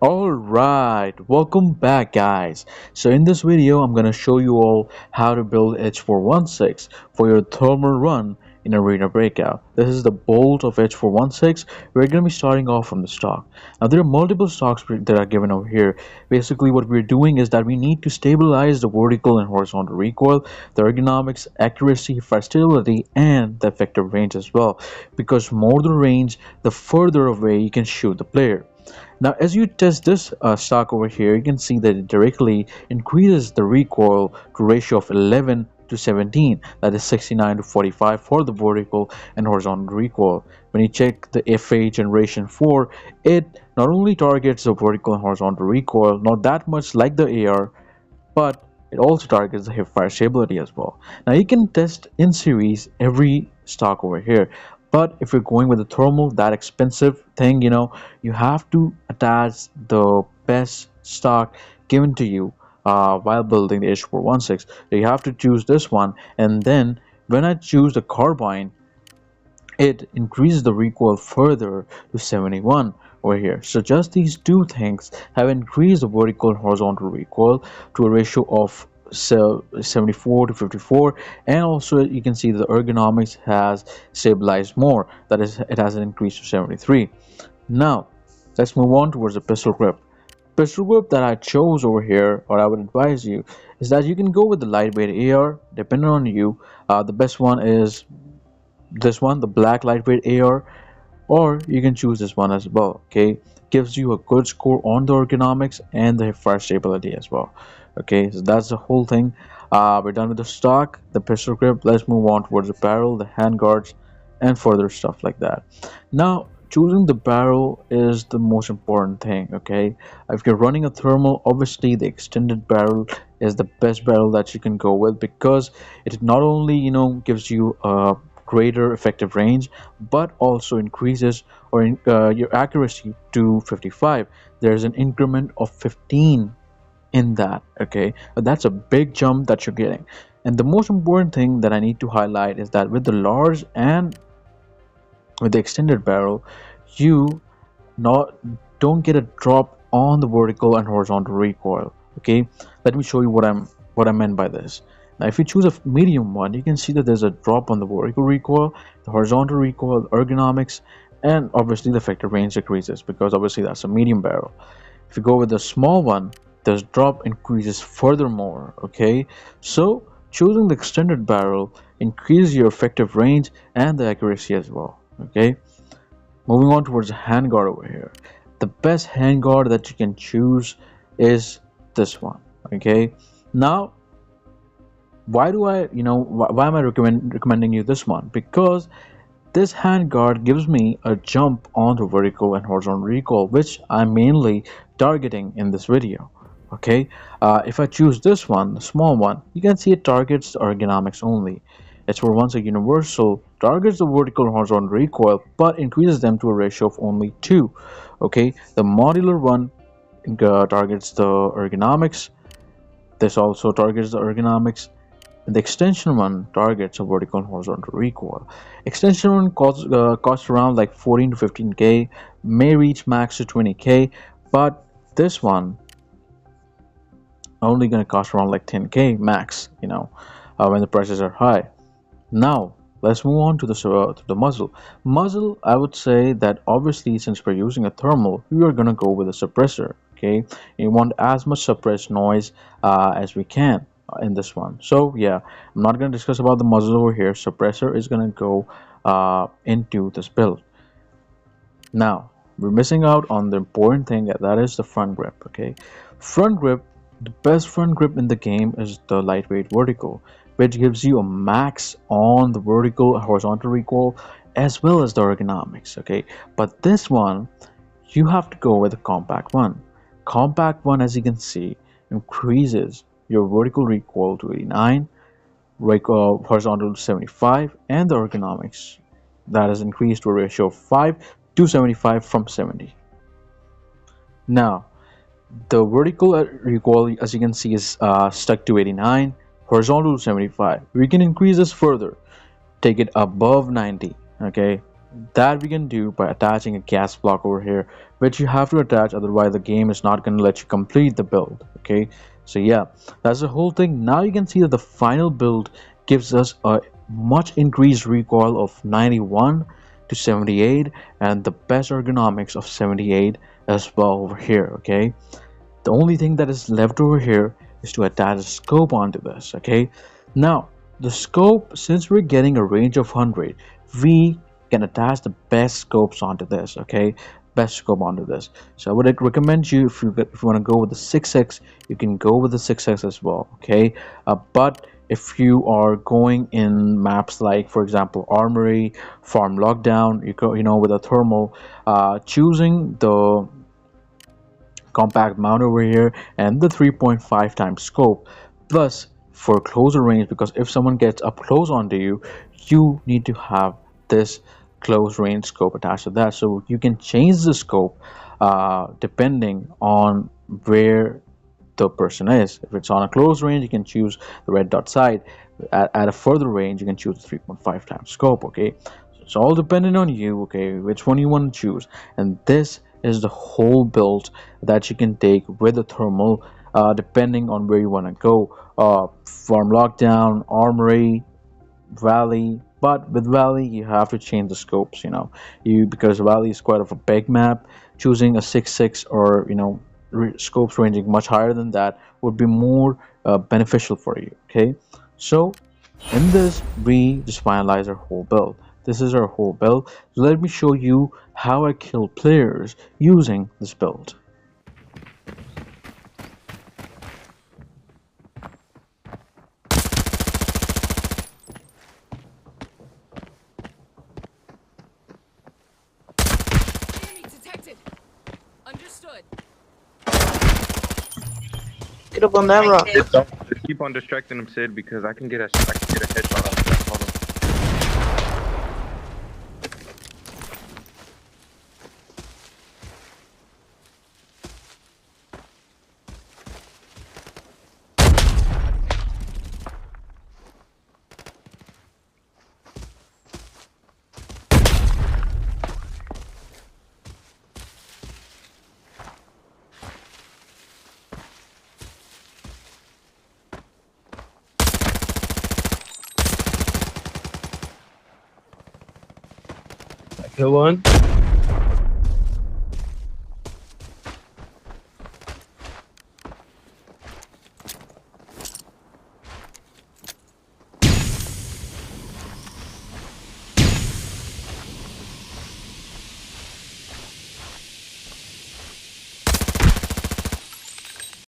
Alright, welcome back guys. So in this video I'm gonna show you all how to build H416 for your thermal run in Arena Breakout. This is the bolt of H416. We're gonna be starting off from the stock. Now there are multiple stocks that are given over here. Basically what we're doing is that we need to stabilize the vertical and horizontal recoil, the ergonomics, accuracy, versatility, and the effective range as well. Because more the range, the further away you can shoot the player. Now, as you test this stock over here, you can see that it directly increases the recoil to ratio of 11 to 17, that is 69 to 45 for the vertical and horizontal recoil. When you check the FA generation 4, it not only targets the vertical and horizontal recoil, not that much like the AR, but it also targets the hip fire stability as well. Now you can test in series every stock over here, but if you're going with the thermal, that expensive thing, you have to attach the best stock given to you while building the H416. So you have to choose this one, and then when I choose the carbine, it increases the recoil further to 71 over here. So just these two things have increased the vertical and horizontal recoil to a ratio of 74 to 54, and also you can see the ergonomics has stabilized more, that is, it has increased to 73. Now let's move on towards the pistol grip. Pistol grip that I chose over here, or I would advise you, is that you can go with the lightweight AR depending on you. The best one is this one, the black lightweight AR, or you can choose this one as well. Okay, gives you a good score on the ergonomics and the fire stability as well. Okay, so that's the whole thing. We're done with the stock, the pistol grip. Let's move on towards the barrel, the hand guards, and further stuff like that. Now choosing the barrel is the most important thing. Okay, if you're running a thermal, obviously the extended barrel is the best barrel that you can go with, because it not only gives you a greater effective range, but also increases your accuracy to 55. There's an increment of 15 in that. Okay, that's a big jump that you're getting. And the most important thing that I need to highlight is that with the large and with the extended barrel, you not don't get a drop on the vertical and horizontal recoil. Okay, let me show you what I meant by this. Now if you choose a medium one, you can see that there's a drop on the vertical recoil, the horizontal recoil, the ergonomics, and obviously the effective range decreases, because obviously that's a medium barrel. If you go with the small one, this drop increases furthermore. Okay, so choosing the extended barrel increases your effective range and the accuracy as well. Okay, moving on towards the handguard over here. The best handguard that you can choose is this one. Okay, now why do I why am I recommending you this one? Because this handguard gives me a jump on the vertical and horizontal recoil, which I'm mainly targeting in this video. Okay, if I choose this one, the small one, you can see it targets the ergonomics only. H416 universal targets the vertical and horizontal recoil, but increases them to a ratio of only 2. Okay, the modular one targets the ergonomics. This also targets the ergonomics. And the extension one targets a vertical and horizontal recoil. Extension one costs around like 14 to 15k, may reach max to 20k, but this one only gonna cost around like 10k max, when the prices are high. Now let's move on to the muzzle. Muzzle, I would say that obviously since we're using a thermal, we are gonna go with a suppressor. Okay, you want as much suppressed noise as we can in this one. So yeah, I'm not going to discuss about the muzzle over here. Suppressor is going to go into this build. Now we're missing out on the important thing, that is the front grip. Okay, front grip, the best front grip in the game is the lightweight vertical, which gives you a max on the vertical horizontal recoil as well as the ergonomics. Okay, but this one you have to go with a compact one. Compact one, as you can see, increases your vertical recoil to 89, horizontal to 75, and the ergonomics that is increased to a ratio of 5 to 75 from 70. Now the vertical recoil, as you can see, is stuck to 89, horizontal to 75. We can increase this further, take it above 90. Okay, That we can do by attaching a gas block over here, which you have to attach, otherwise the game is not going to let you complete the build. Okay, so yeah, that's the whole thing. Now you can see that the final build gives us a much increased recoil of 91 to 78 and the best ergonomics of 78 as well over here. Okay, the only thing that is left over here is to attach a scope onto this. Okay, now the scope, since we're getting a range of 100, we can attach the best scopes onto this. Okay, best scope onto this. So I would recommend you, if you want to go with the 6x, you can go with the 6x as well. Okay, but if you are going in maps like, for example, Armory, Farm Lockdown, you go, with a thermal, choosing the compact mount over here and the 3.5 times scope, plus for closer range, because if someone gets up close onto you, you need to have this close range scope attached to that, so you can change the scope depending on where the person is. If it's on a close range, you can choose the red dot sight. At a further range, you can choose the 3.5 times scope. Okay, so it's all dependent on you. Okay, which one you want to choose, and this is the whole build that you can take with the thermal, depending on where you want to go. Farm Lockdown, Armory, Valley. But with Valley, you have to change the scopes. Because Valley is quite of a big map. Choosing a 6.6 or scopes ranging much higher than that would be more beneficial for you. Okay, so in this we just finalize our whole build. This is our whole build. So let me show you how I kill players using this build. Enemy detected. Understood. Get up on that rock. Just keep on distracting him, Sid, because I can get a headshot on him. Hold on. Kill one.